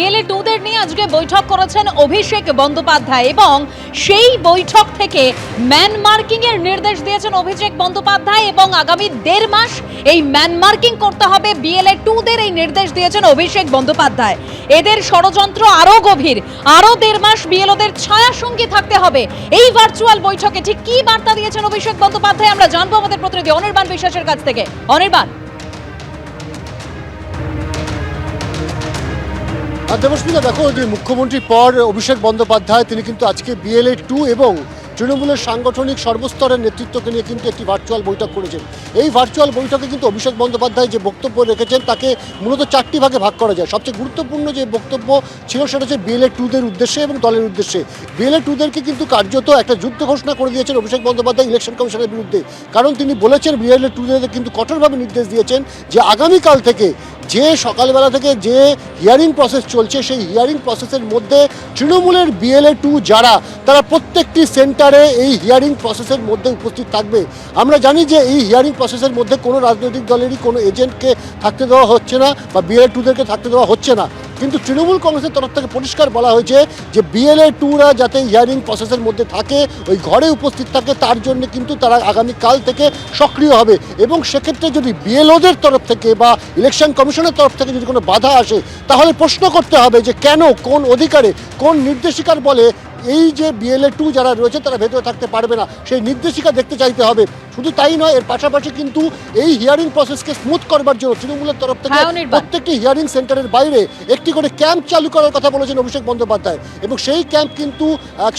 BLA 2দের নিয়ে আজকে বৈঠক করেছেন অভিষেক বন্দ্যোপাধ্যায় এবং সেই বৈঠক থেকে ম্যান মার্কিং এর নির্দেশ দিয়েছেন অভিষেক বন্দ্যোপাধ্যায় এবং আগামী 1.5 মাস এই ম্যান মার্কিং করতে হবে বিএলএ 2দের এই নির্দেশ দিয়েছেন অভিষেক বন্দ্যোপাধ্যায়। এদের ষড়যন্ত্র আরো গভীর, আরো 1.5 মাস বিএলওদের ছায়া সঙ্গী থাকতে হবে। এই ভার্চুয়াল বৈঠকে ঠিক কি বার্তা দিয়েছেন অভিষেক বন্দ্যোপাধ্যায় আমরা জানবো আমাদের প্রতিনিধি অনির্বাণ বিশ্বাসের কাছ থেকে। অনির্বাণ, দেবস্মিতা, দেখো যে মুখ্যমন্ত্রীর পর অভিষেক বন্দ্যোপাধ্যায় তিনি কিন্তু আজকে বিএলএ 2 এবং তৃণমূলের সাংগঠনিক সর্বস্তরের নেতৃত্বকে নিয়ে কিন্তু একটি ভার্চুয়াল বৈঠক করেছেন। এই ভার্চুয়াল বৈঠকে কিন্তু অভিষেক বন্দ্যোপাধ্যায় যে বক্তব্য রেখেছেন তাকে মূলত 4টি ভাগে ভাগ করা যায়। সবচেয়ে গুরুত্বপূর্ণ যে বক্তব্য ছিল সেটা হচ্ছে বিএলএ 2দের উদ্দেশ্যে এবং দলের উদ্দেশ্যে। বিএলএ 2দেরকে কিন্তু কার্যত একটা যুদ্ধ ঘোষণা করে দিয়েছেন অভিষেক বন্দ্যোপাধ্যায় ইলেকশন কমিশনের বিরুদ্ধে। কারণ তিনি বলেছেন বিএলএ 2দের কিন্তু কঠোরভাবে নির্দেশ দিয়েছেন যে আগামীকাল থেকে যে সকালবেলা থেকে যে হিয়ারিং প্রসেস চলছে সেই হিয়ারিং প্রসেসের মধ্যে তৃণমূলের বিএলএ 2 যারা তারা প্রত্যেকটি সেন্টারে এই হিয়ারিং প্রসেসের মধ্যে উপস্থিত থাকবে। আমরা জানি যে এই হিয়ারিং প্রসেসের মধ্যে কোনো রাজনৈতিক দলেরই কোনো এজেন্টকে থাকতে দেওয়া হচ্ছে না বা বিএলএ 2দেরকে থাকতে দেওয়া হচ্ছে না, কিন্তু তৃণমূল কংগ্রেসের তরফ থেকে পরিষ্কার বলা হয়েছে যে বিএলএ 2রা যাতে হিয়ারিং প্রসেসের মধ্যে থাকে, ওই ঘরে উপস্থিত থাকে, তার জন্য কিন্তু তারা আগামীকাল থেকে সক্রিয় হবে। এবং সেক্ষেত্রে যদি বিএলওদের তরফ থেকে বা ইলেকশন কমিশনের তরফ থেকে যদি কোনো বাধা আসে তাহলে প্রশ্ন করতে হবে যে কেন, কোন অধিকারে, কোন নির্দেশিকার বলে এই যে বিএলএ 2 যারা রয়েছে তারা ভেতরে থাকতে পারবে না, সেই নির্দেশিকা দেখতে চাইতে হবে। শুধু তাই নয়, এর পাশাপাশি কিন্তু এই হিয়ারিং প্রসেসকে স্মুথ করবার জন্য তৃণমূলের তরফ থেকে প্রত্যেকটি হিয়ারিং সেন্টারের বাইরে একটি করে ক্যাম্প চালু করার কথা বলেছেন অভিষেক বন্দ্যোপাধ্যায়। এবং সেই ক্যাম্প কিন্তু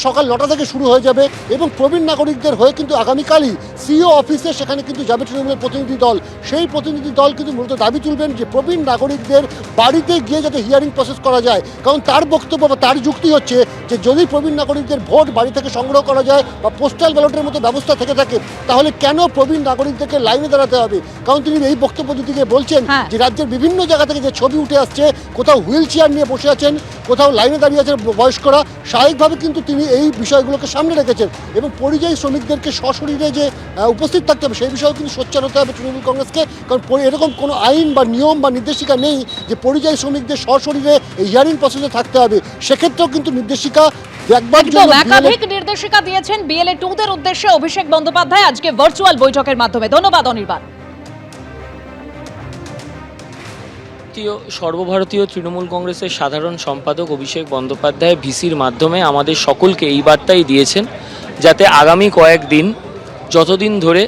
সকাল 9টা থেকে শুরু হয়ে যাবে এবং প্রবীণ নাগরিকদের হয়ে কিন্তু আগামীকালই সিও অফিসে সেখানে কিন্তু যাবে তৃণমূলের প্রতিনিধি দল। সেই প্রতিনিধি দল কিন্তু মূলত দাবি তুলবেন যে প্রবীণ নাগরিকদের বাড়িতে গিয়ে যাতে হিয়ারিং প্রসেস করা যায়। কারণ তার বক্তব্য বা তার যুক্তি হচ্ছে যে যদি প্রবীণ নাগরিকদের ভোট বাড়ি থেকে সংগ্রহ করা যায় বা পোস্টাল ব্যালটের মতো ব্যবস্থা থেকে থাকে তাহলে কেন প্রবীণ নাগরিকদেরকে লাইনে দাঁড়াতে হবে। কারণ তিনি এই বক্তব্য দিকে বলছেন যে রাজ্যের বিভিন্ন জায়গা থেকে যে ছবি উঠে আসছে, কোথাও হুইল চেয়ার নিয়ে বসে আছেন, কোথাও লাইনে দাঁড়িয়ে আছেন বয়স্করা, স্বাভাবিকভাবে কিন্তু তিনি এই বিষয়গুলোকে সামনে রেখেছেন। এবং পরিযায়ী শ্রমিকদেরকে সশরীরে যে উপস্থিত থাকতে হবে সেই বিষয়েও কিন্তু সোচ্চার হতে হবে তৃণমূল কংগ্রেসকে। কারণ এরকম কোনো আইন বা নিয়ম বা নির্দেশিকা নেই যে পরিযায়ী শ্রমিকদের সশরীরে এই হিয়ারিং প্রসেসে থাকতে হবে। সেক্ষেত্রেও কিন্তু নির্দেশিকা একাধিক নির্দেশিকা দিয়েছেন বিএলএ 2দের উদ্দেশ্যে অভিষেক বন্দ্যোপাধ্যায় আজকে ভার্চুয়াল বৈঠকের মাধ্যমে। ধন্যবাদ অনির্বাণ। সর্বভারতীয় তৃণমূল কংগ্রেসের সাধারণ সম্পাদক অভিষেক বন্দ্যোপাধ্যায় ভিসির মাধ্যমে আমাদের সকলকে এই বার্তাই দিয়েছেন যাতে আগামী কয়েকদিন যতদিন ধরে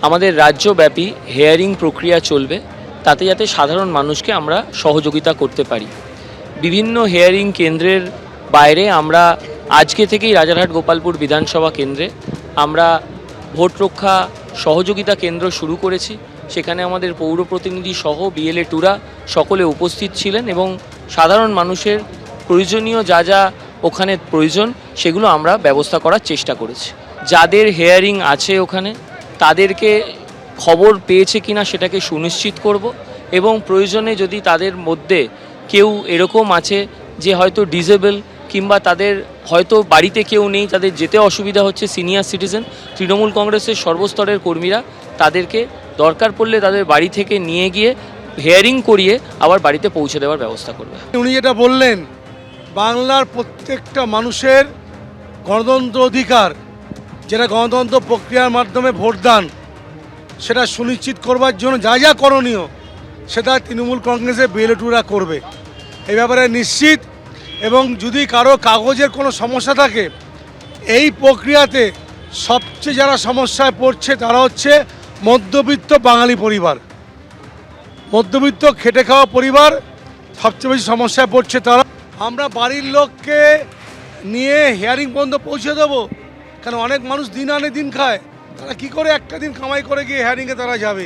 আমাদের রাজ্যব্যাপী হিয়ারিং প্রক্রিয়া চলবে তাতে যাতে সাধারণ মানুষকে আমরা সহযোগিতা করতে পারি। বিভিন্ন হিয়ারিং কেন্দ্রের বাইরে আমরা আজকে থেকেই রাজারহাট গোপালপুর বিধানসভা কেন্দ্রে আমরা ভোট রক্ষা সহযোগিতা কেন্দ্র শুরু করেছি। সেখানে আমাদের পৌর প্রতিনিধি সহ বিএলএ 2রা সকলে উপস্থিত ছিলেন এবং সাধারণ মানুষের প্রয়োজনীয় যা যা ওখানে প্রয়োজন সেগুলো আমরা ব্যবস্থা করার চেষ্টা করেছি। যাদের হিয়ারিং আছে ওখানে তাদেরকে খবর পেয়েছে কিনা সেটাকে সুনিশ্চিত করব এবং প্রয়োজনে যদি তাদের মধ্যে কেউ এরকম আছে যে হয়তো ডিসেবল কিংবা তাদের হয়তো বাড়িতে কেউ নেই, তাদের যেতে অসুবিধা হচ্ছে, সিনিয়র সিটিজেন, তৃণমূল কংগ্রেসের সর্বস্তরের কর্মীরা তাদেরকে দরকার পড়লে তাদের বাড়ি থেকে নিয়ে গিয়ে হিয়ারিং করিয়ে আবার বাড়িতে পৌঁছে দেওয়ার ব্যবস্থা করবে। উনি যেটা বললেন, বাংলার প্রত্যেকটা মানুষের গণতন্ত্র অধিকার, যেটা গণতন্ত্র প্রক্রিয়ার মাধ্যমে ভোটদান, সেটা সুনিশ্চিত করবার জন্য যা যা করণীয় সেটা তৃণমূল কংগ্রেসের বিএলএ 2রা করবে এই ব্যাপারে নিশ্চিত। এবং যদি কারো কাগজের কোনো সমস্যা থাকে এই প্রক্রিয়াতে সবচেয়ে যারা সমস্যায় পড়ছে তারা হচ্ছে মধ্যবিত্ত বাঙালি পরিবার, মধ্যবিত্ত খেটে খাওয়া পরিবার সবচেয়ে বেশি সমস্যায় পড়ছে তারা। আমরা বাড়ির লোককে নিয়ে হিয়ারিং পর্যন্ত পৌঁছে দেবো, কারণ অনেক মানুষ দিন আনে দিন খায়, তারা কি করে একটা দিন কামাই করে গিয়ে হিয়ারিংয়ে তারা যাবে।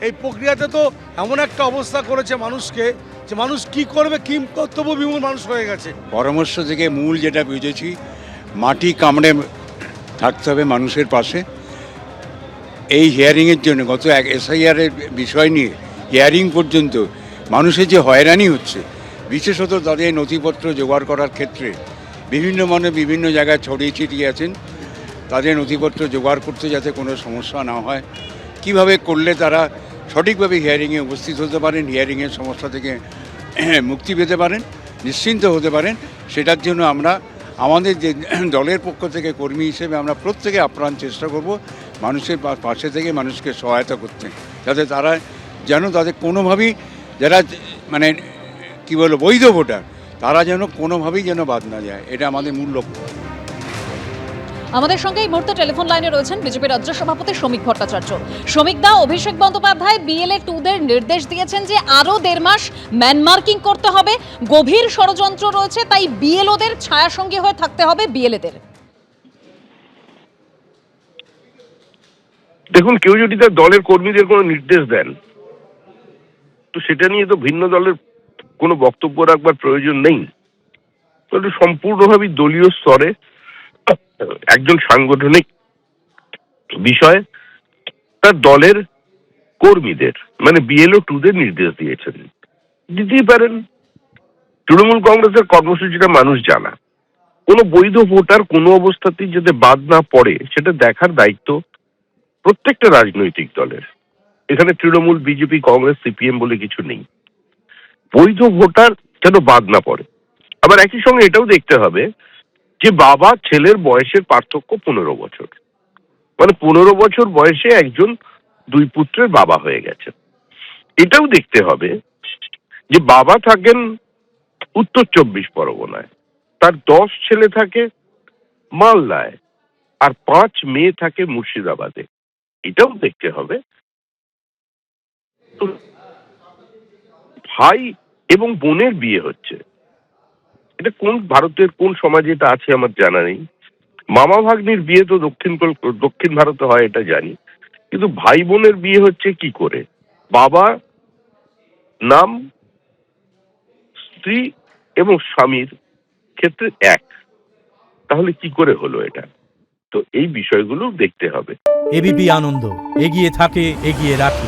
এই প্রক্রিয়াতে তো এমন একটা অবস্থা করেছে মানুষকে যে মানুষ কি করবে, কি কর্তব্য বিমূল মানুষ হয়ে গেছে। পরামর্শ থেকে মূল যেটা বুঝেছি, মাটি কামড়ে থাকতে হবে মানুষের পাশে। এই হিয়ারিংয়ের জন্য গত এসআইআরের বিষয় নিয়ে হিয়ারিং পর্যন্ত মানুষের যে হয়রানি হচ্ছে, বিশেষত তাদের নথিপত্র জোগাড় করার ক্ষেত্রে বিভিন্ন মানুষ বিভিন্ন জায়গায় ছড়িয়ে ছিটিয়ে আছেন, তাদের নথিপত্র জোগাড় করতে যাতে কোনো সমস্যা না হয়, কিভাবে করলে তারা সঠিকভাবে হিয়ারিংয়ে উপস্থিত হতে পারেন, হিয়ারিংয়ের সমস্যা থেকে মুক্তি পেতে পারেন, নিশ্চিন্ত হতে পারেন। সেটার জন্য আমরা আমাদের যে দলের পক্ষ থেকে কর্মী হিসেবে আমরা প্রত্যেকে আপ্রাণ চেষ্টা করব মানুষের পাশে থেকে মানুষকে সহায়তা করতে, যাতে তারা যেন তাদের কোনোভাবেই যারা মানে কী বলবো বৈধ ভোটার তারা যেন কোনোভাবেই যেন বাদ না যায়, এটা আমাদের মূল লক্ষ্য। আমাদের সঙ্গে এই মুহূর্তে টেলিফোন লাইনে রয়েছেন বিজেপি রাজ্য সভাপতি শ্রমিক ভট্টাচার্য। শ্রমিক দা, অভিষেক বন্দ্যোপাধ্যায় BLA 2-দের নির্দেশ দিয়েছেন যে আরো 1.5 মাস ম্যানমার্কিং করতে হবে, গভীর ষড়যন্ত্র রয়েছে, তাই BLO-দের ছায়াসঙ্গী হয়ে থাকতে হবে BLA-দের। দেখুন, কেউ যদি তার দলের কর্মীদের কোনো নির্দেশ দেন তো সেটা নিয়ে তো ভিন্ন দলের কোনো বক্তব্য রাখবার প্রয়োজন নেই। তো এটা সম্পূর্ণভাবে দলীয় স্তরে একজন সাংগঠনিক বিষয় তার দলের কর্মীদের মানে BLO 2-দের নির্দেশ দিয়েছেন, দিতেই পারেন। তৃণমূল কংগ্রেসের কর্মসূচিটা মানুষ জানা। কোনো বৈধ ভোটার কোনো অবস্থাতেই যাতে বাদ না পড়ে সেটা দেখার দায়িত্ব প্রত্যেকটা রাজনৈতিক দলের। এখানে তৃণমূল, বিজেপি, কংগ্রেস, CPM বলে কিছু নেই। বৈধ ভোটার যেন বাদ না পড়ে। আবার একই সঙ্গে এটাও দেখতে হবে যে বাবা ছেলের বয়সের পার্থক্য 15 বছর, মানে 15 বছর বয়সে একজন 2 পুত্রের বাবা হয়ে গেছেন। এটাও দেখতে হবে যে বাবা থাকেন উত্তর 24 পরগনায়, তার 10 ছেলে থাকে মালদায়, আর 5 মেয়ে থাকে মুর্শিদাবাদে। এটাও দেখতে হবে। তো ভাই এবং বোনের বিয়ে হচ্ছে, এটা কোন ভারতের কোন সমাজে এটা আছে আমার জানা নেই। মামা ভাগ্নির বিয়ে তো দক্ষিণ ভারতে হয় এটা জানি, কিন্তু ভাই বোনের বিয়ে হচ্ছে কি করে? বাবা নাম স্ত্রী এবং স্বামীর ক্ষেত্রে এক, তাহলে কি করে হলো এটা? তো এই বিষয়গুলো দেখতে হবে। ABP আনন্দ, এগিয়ে থাকে, এগিয়ে রাখে।